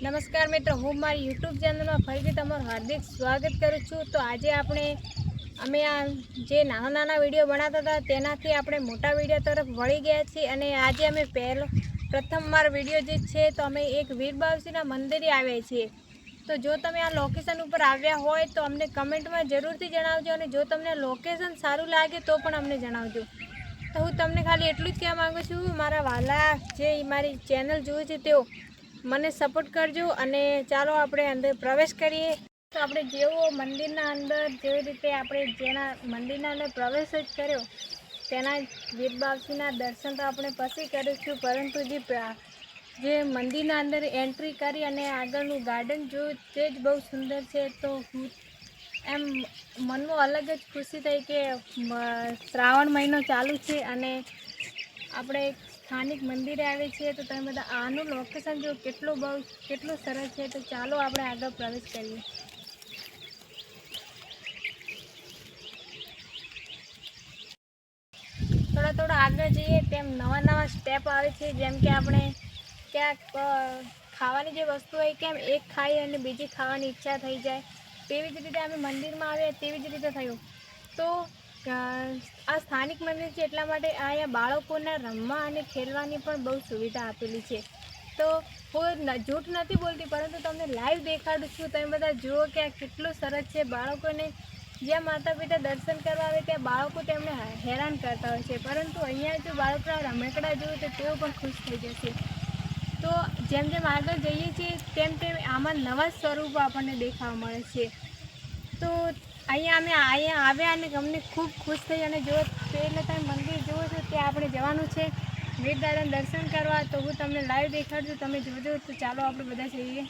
નમસ્કાર મિત્રો, હું મારી યુટ્યુબ ચેનલમાં ફરીથી તમારું હાર્દિક સ્વાગત કરું છું। તો આજે અમે આ જે નાના વિડીયો બનાવતા હતા તેનાથી આપણે મોટા વિડીયો તરફ વળી ગયા છીએ અને આજે અમે પ્રથમવાર વિડીયો જે છે તો અમે એક વીર બાવસીના મંદિરે આવ્યા છીએ। તો જો તમે આ લોકેશન ઉપર આવ્યા હોય તો અમને કમેન્ટમાં જરૂરથી જણાવજો અને જો તમને લોકેશન સારું લાગે તો પણ અમને જણાવજો। તો હું તમને ખાલી એટલું જ કહેવા માગું છું, મારા વાલા જે મારી ચેનલ જુએ છે તેઓ મને સપોર્ટ કરજો અને ચાલો આપણે અંદર પ્રવેશ કરીએ। તો આપણે જેવો મંદિરના અંદર જેવી રીતે આપણે જેના મંદિરના અંદર પ્રવેશ જ કર્યો તેના વીર બાવસીના દર્શન તો આપણે પછી કરીશું, પરંતુ જે મંદિરના અંદર એન્ટ્રી કરી અને આગળનું ગાર્ડન જોયું તે જ બહુ સુંદર છે। તો એમ મનમાં અલગ જ ખુશી થઈ કે શ્રાવણ મહિનો ચાલુ છે અને આપણે સ્થાનિક મંદિરે આવે છીએ। તો તમે બધા આનું લોકેશન જો કેટલું સરસ છે। તો ચાલો આપણે આગળ પ્રવેશ કરીએ। થોડા આગળ જઈએ તેમ નવા સ્ટેપ આવે છે, જેમ કે આપણે ક્યાંક ખાવાની જે વસ્તુ હોય કેમ એક ખાઈ અને બીજી ખાવાની ઈચ્છા થઈ જાય, તેવી જ રીતે અમે મંદિરમાં આવ્યા તેવી જ રીતે થયું। તો આ સ્થાનિક મંદિર છે એટલા માટે અહીંયા બાળકોના રમવા અને ખેલવાની પણ બહુ સુવિધા આપેલી છે। તો હું જૂઠ નથી બોલતી, પરંતુ તમને લાઈવ દેખાડું છું। તમે બધા જુઓ કે આ કેટલું સરસ છે। બાળકોને જ્યાં માતા પિતા દર્શન કરવા આવે ત્યાં બાળકો તેમને હેરાન કરતા હોય છે, પરંતુ અહીંયા જો બાળકોના રમકડા જોયું તો તેઓ પણ ખુશ થઈ જશે। તો જેમ આગળ જઈએ છીએ તેમ આમાં નવા સ્વરૂપો આપણને દેખાવા મળે છે। તો અહીંયા આવ્યા અને અમને ખૂબ ખુશ થઈ અને જો એટલે તમે મંદિર જુઓ છો ત્યાં આપણે જવાનું છે વીર દાદાના દર્શન કરવા। તો હું તમને લાઈવ દેખાડું, તમે જોજો। તો ચાલો આપણે બધા જઈએ।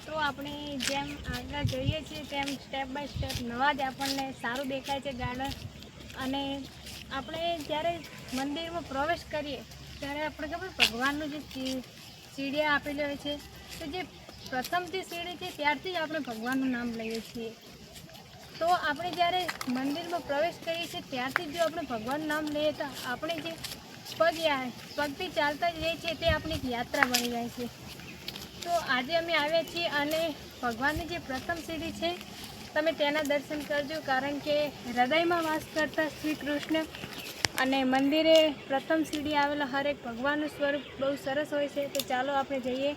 તો આપણે જેમ આગળ જઈએ છીએ તેમ સ્ટેપ બાય સ્ટેપ નવા જ આપણને સારું દેખાય છે ગાર્ડન। અને આપણે જ્યારે મંદિરમાં પ્રવેશ કરીએ ત્યારે આપણે ખબર ભગવાનનું જે સીડીઓ આપેલી હોય છે, તો જે પ્રથમથી સીડી છે ત્યારથી જ આપણે ભગવાનનું નામ લઈએ છીએ। તો આપણે જ્યારે મંદિરમાં પ્રવેશ કરીએ છીએ ત્યારથી જો આપણે ભગવાનનું નામ લઈએ તો આપણે જે પગથી ચાલતા જ રહીએ છીએ તે આપણી એક યાત્રા બની જાય છે। તો આજે અમે આવ્યા છીએ અને ભગવાનની જે પ્રથમ સીડી છે તમે તેના દર્શન કરજો, કારણ કે હૃદયમાં વાસ કરતા શ્રી કૃષ્ણ અને મંદિરે પ્રથમ સીડી આવેલા હરેક ભગવાનનું સ્વરૂપ બહુ સરસ હોય છે। તો ચાલો આપણે જઈએ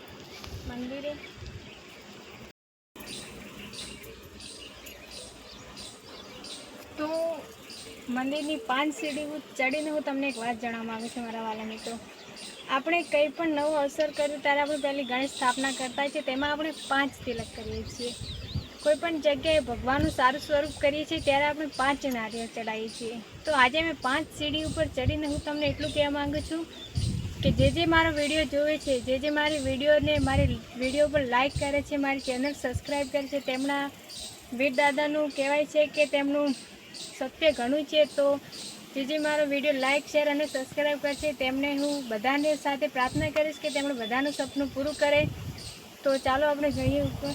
મંદિરે। તો મંદિરની 5 સીડી ચડીને હું તમને એક વાત જણાવવા માગું છું મારા વાલા મિત્રો। આપણે કંઈ પણ નવો અવસર કર્યો ત્યારે આપણે પહેલી ગણેશ સ્થાપના કરતા છીએ, તેમાં આપણે 5 તિલક કરીએ છીએ। કોઈ પણ જગ્યાએ ભગવાનનું સારું સ્વરૂપ કરીએ છીએ ત્યારે આપણે 5 નારિયેળ ચડાવીએ છીએ। તો આજે અમે 5 સીડી ઉપર ચડીને હું તમને એટલું કહેવા માગું છું કે જે મારો વિડીયો જોવે છે, જે મારી વિડીયો પર લાઈક કરે છે, મારી ચેનલ સબસ્ક્રાઈબ કરે છે, તેમના વીર દાદાનું કહેવાય છે કે તેમનું સત્ય ઘણું છે। તો જે મારો વિડીયો લાઈક શેર અને સબસ્ક્રાઈબ કરશે તેમને હું બધાને સાથે પ્રાર્થના કરીશ કે તેમણે બધાનું સપનું પૂરું કરે। તો ચાલો આપણે જઈએ ઉપર।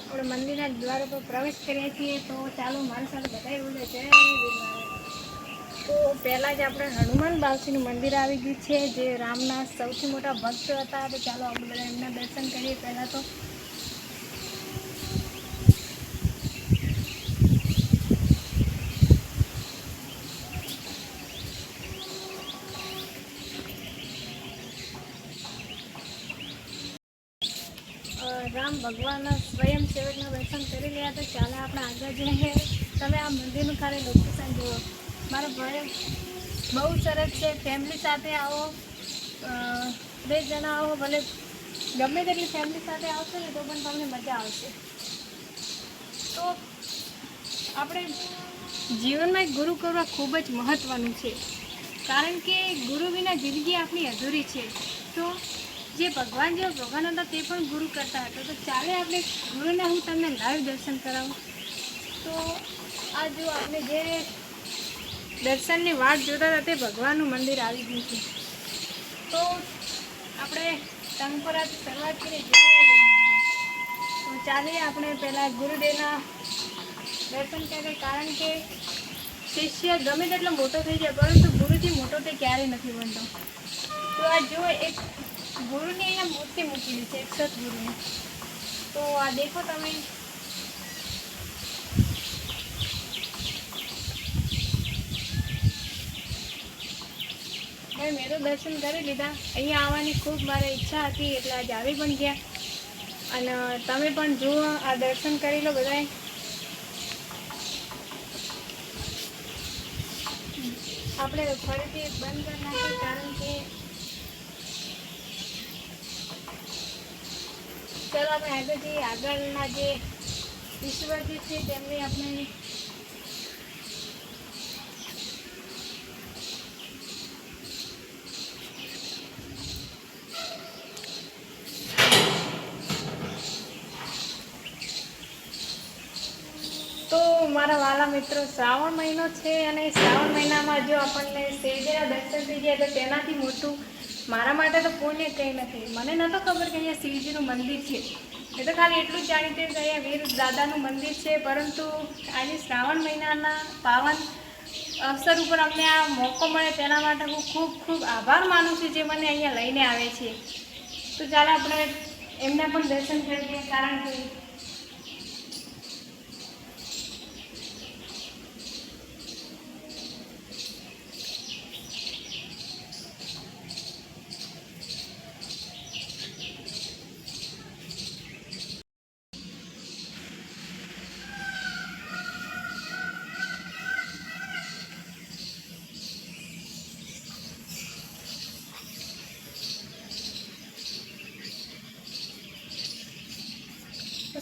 આપણે મંદિરના દ્વાર પર પ્રવેશ કરીએ છીએ। તો ચાલો મારી સાથે બધાએ બોલે જય વીરનારાયણ। તો પહેલાં જ આપણે હનુમાન બાવસીનું મંદિર આવી ગયું છે, જે રામના સૌથી મોટા ભક્ત હતા। તો ચાલો આપણે બધા એમના દર્શન કરીએ। પહેલાં તો રામ ભગવાનના સ્વયંસેવકના દર્શન કરી રહ્યા। તો ચાલો આપણે આગળ જઈએ। તમે આ મંદિરનું ખાલી લોકેશન જુઓ, મારો ભાઈ બહુ સરસ છે। ફેમિલી સાથે આવો, 2 જણા આવો, ભલે ગમે તેટલી ફેમિલી સાથે આવશો ને તો પણ તમને મજા આવશે। તો આપણે જીવનમાં એક ગુરુ કરવા ખૂબ જ મહત્ત્વનું છે, કારણ કે ગુરુ વિના જિંદગી આપણી અધૂરી છે। તો જે ભગવાન જેવો ભગવાન હતા તે પણ ગુરુ કરતા હતા. તો ચાલે આપણે ગુરુને હું તમને લાઈવ દર્શન કરાવું. તો આ જો આપણે જે દર્શનની વાટ જોતા હતા તે ભગવાનનું મંદિર આવી ગયું છે. તો આપણે ટંકોરાથી શરૂઆત કરીએ. તો ચાલીએ આપણે પહેલાં ગુરુદેવના દર્શન કરીએ, કારણ કે શિષ્ય ગમે તેટલો મોટો થઈ જાય પરંતુ ગુરુથી મોટો તે ક્યારેય નથી બનતો. તો આ જો એક ગુરુની અહીંયા મૂર્તિ મૂકેલી છે, એક સદગુરુની. તો આ દેખો તમે, મેં તો દર્શન કરી લીધા. અહીંયા આવવાની ખૂબ મારી ઈચ્છા હતી એટલે આજે આવી પણ ગયા. અને તમે પણ જુઓ, આ દર્શન કરી લો બધાએ. આપણે ફરીથી બંધ કરી નાખીએ, કારણ કે ચાલો આપણે આગળ જઈએ. આગળના જે ઈશ્વરજી છે તેમની આપણે તો મારા વાલા મિત્રો, શ્રાવણ મહિનો છે અને શ્રાવણ મહિનામાં જો આપણને શિવજીના દર્શન થઈ જાય તો તેનાથી મોટું મારા માટે તો પુણ્ય કંઈ નથી. મને નહોતો ખબર કે અહીંયા શિવજીનું મંદિર છે. એ તો ખાલી એટલું જ જાણીતી કે અહીંયા વીર દાદાનું મંદિર છે. પરંતુ આજે શ્રાવણ મહિનાના પાવન અવસર ઉપર અમને આ મોકો મળે તેના માટે હું ખૂબ ખૂબ આભાર માનું છું, જે મને અહીંયા લઈને આવે છે. તો ચાલો આપણે એમના પણ દર્શન કરીએ, કારણ કે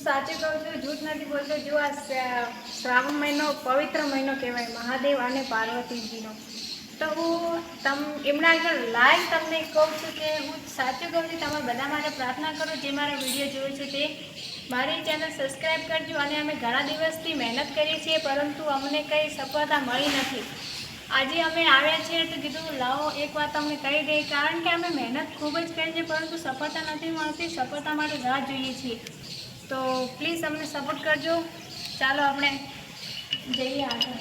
સાચું કહું છું, જૂઠ નથી બોલતો. જો આ શ્રાવણ મહિનો પવિત્ર મહિનો કહેવાય મહાદેવ અને પાર્વતીજીનો. તો હું એમના આગળ લાઈવ તમને કહું છું કે હું સાચું કહું છું. તમે બધા માટે પ્રાર્થના કરો, જે મારા વિડીયો જોવે છે તે મારી ચેનલ સબસ્ક્રાઈબ કરજો. અને અમે ઘણા દિવસથી મહેનત કરીએ છીએ પરંતુ અમને કંઈ સફળતા મળી નથી. આજે અમે આવ્યા છીએ તો કીધું લાવો એક વાત તમને કહી દઈએ, કારણ કે અમે મહેનત ખૂબ જ કરી છે પરંતુ સફળતા નથી મળતી. સફળતા માટે રાહ જોઈએ છીએ. તો પ્લીઝ અમને સપોર્ટ કરજો. ચાલો આપણે જઈએ આગળ.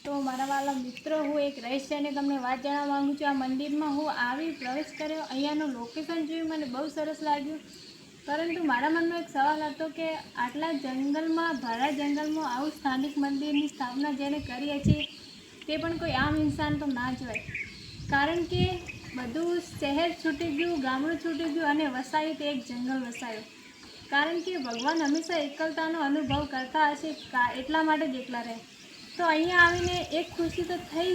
તો મારા વાલા મિત્રો, હું એક રહસ્યની તમને વાત જણાવવા માગું છું. આ મંદિરમાં હું આવી પ્રવેશ કર્યો, અહીંયાનું લોકેશન જોયું, મને બહુ સરસ લાગ્યું. પરંતુ મારા મનમાં એક સવાલ હતો કે આટલા જંગલમાં, ભાડા જંગલમાં આવું સ્થાનિક મંદિરની સ્થાપના જેને કરીએ છીએ તે પણ કોઈ આમ ઇન્સાન તો ના જ હોય. કારણ કે બધું શહેર છૂટી ગયું, ગામડું છૂટી ગયું અને વસાયું તે એક જંગલ વસાયું. કારણ કે ભગવાન હંમેશા એકલતાનો અનુભવ કરતા હશે, એટલા માટે જ એકલા રહે. તો અહીંયા આવીને એક ખુશી તો થઈ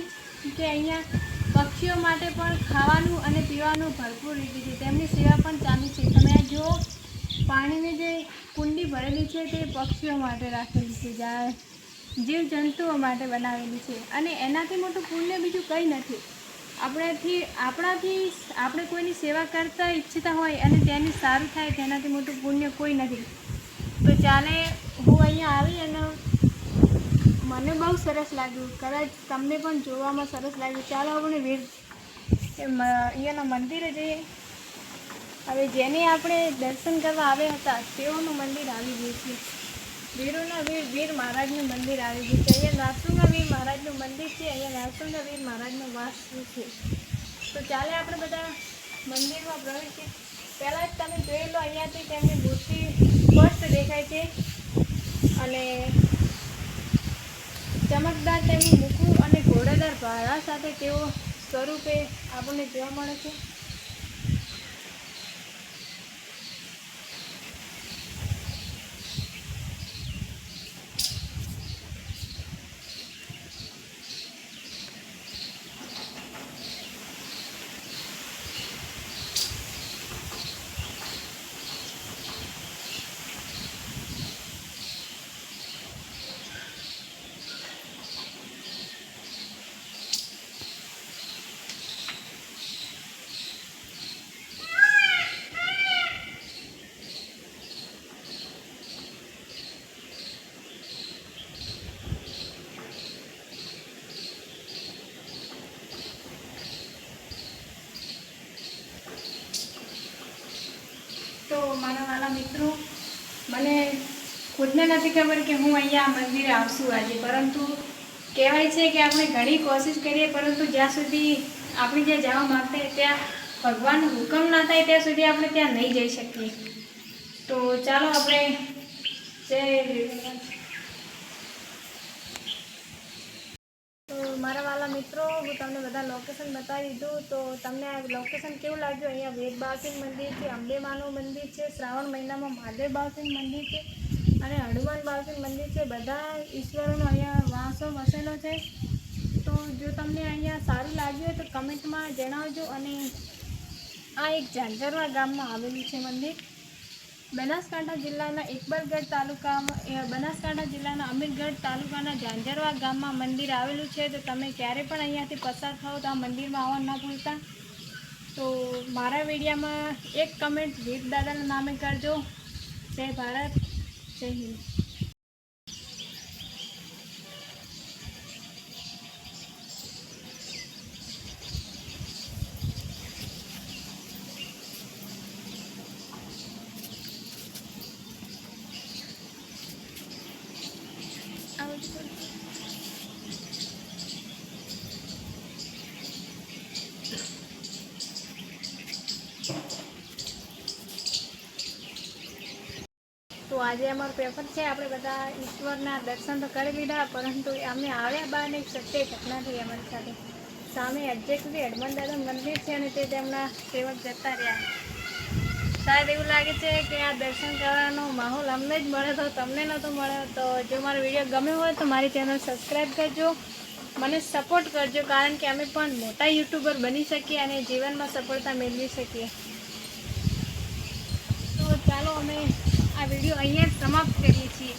કે અહીંયા પક્ષીઓ માટે પણ ખાવાનું અને પીવાનું ભરપૂર રીતે છે. તેમની સેવા પણ ચાલુ છે. તમે આ જુઓ, પાણીની જે કુંડી ભરેલી છે તે પક્ષીઓ માટે રાખેલી છે, જીવજંતુઓ માટે બનાવેલી છે. અને એનાથી મોટું પુણ્ય બીજું કંઈ નથી. આપણે કોઈની સેવા કરતા ઈચ્છતા હોય અને તેની સારું થાય, તેનાથી મોટું પુણ્ય કોઈ નથી. તો ચાલે, હું અહીંયા આવી અને મને બહુ સરસ લાગ્યું. કદાચ તમને પણ જોવામાં સરસ લાગ્યું. ચાલો આપણે અહીંયાના મંદિરે જઈએ. હવે જેને આપણે દર્શન કરવા આવ્યા હતા તેઓનું મંદિર આવી ગયું છે. વીરોના વીર મહારાજનું મંદિર આવી ગયું છે. અહીંયા નરસિંહ વીર મહારાજનું મંદિર છે. અહીંયા નરસિંહ વીર મહારાજનો વાસ છે. તો ચાલે આપણે બધા મંદિરમાં પ્રવેશીએ. પહેલાં જ તમે જોઈ લો, અહીંયાથી તેમની મૂર્તિ સ્પષ્ટ દેખાય છે અને ચમકદાર તેમનું મુખું અને ઘોડાદાર ભાલા સાથે તેઓ સ્વરૂપે આપણને જોવા મળે છે. તો મારા વાલા મિત્રો, મને ખુદને નથી ખબર કે હું અહીંયા મંદિરે આવશું આજે, પરંતુ કહેવાય છે કે આપણે ઘણી કોશિશ કરીએ પરંતુ જ્યાં સુધી આપણે જ્યાં જવા માંગતા હોય ત્યાં ભગવાનનો હુકમ ના થાય ત્યાં સુધી આપણે ત્યાં નહીં જઈ શકીએ. તો ચાલો આપણે તો મારા વાલા મિત્રો, હું તમને બધા લોકેશન બતાવી દીધું. તો તમને આ લોકેશન કેવું લાગ્યું? અહીંયા વેદ બાવસિંહ મંદિર છે, અંબે માનું મંદિર છે, શ્રાવણ મહિનામાં મહાદેવ બાવસિંહ મંદિર છે અને હનુમાન બાવસિંહ મંદિર છે. બધા ઈશ્વરોનો અહીંયા વાસો વસેલો છે. તો જો તમને અહીંયા સારું લાગ્યું હોય તો કમેન્ટમાં જણાવજો. અને આ એક ઝાંઝરવા ગામમાં આવેલું છે મંદિર. બનાસકાંઠા જિલ્લાના અમીરગઢ તાલુકાના ઝાંઝરવા ગામમાં મંદિર આવેલું છે. તો તમે ક્યારે પણ અહીંયાથી પસાર થાઓ તો આ મંદિરમાં આવવા ના ભૂલતા. તો મારા વિડીયામાં એક કમેન્ટ વીર દાદાના નામે કરજો. જય ભારત, જય હિન્દ. તો આજે અમારું પેપર છે. આપણે બધા ઈશ્વરના દર્શન તો કરી લીધા, પરંતુ અમે આવ્યા બાદ એક સત્ય ઘટના થઈ અમારી સાથે. સામે એક્ઝેક્ટલી હનુમાન દાદા મંદિર છે અને તે તેમના સેવક જતા રહ્યા. શાયદ એવું લાગે છે કે આ દર્શન કરવાનો માહોલ અમને જ મળે તો તમને નહોતો મળ્યો. તો જો મારો વિડીયો ગમ્યો હોય તો મારી ચેનલ સબસ્ક્રાઈબ કરજો, મને સપોર્ટ કરજો, કારણ કે અમે પણ મોટા યુટ્યુબર બની શકીએ અને જીવનમાં સફળતા મેળવી શકીએ. તો ચાલો અમે આ વિડીયો અહીંયા જ સમાપ્ત કરીએ છીએ.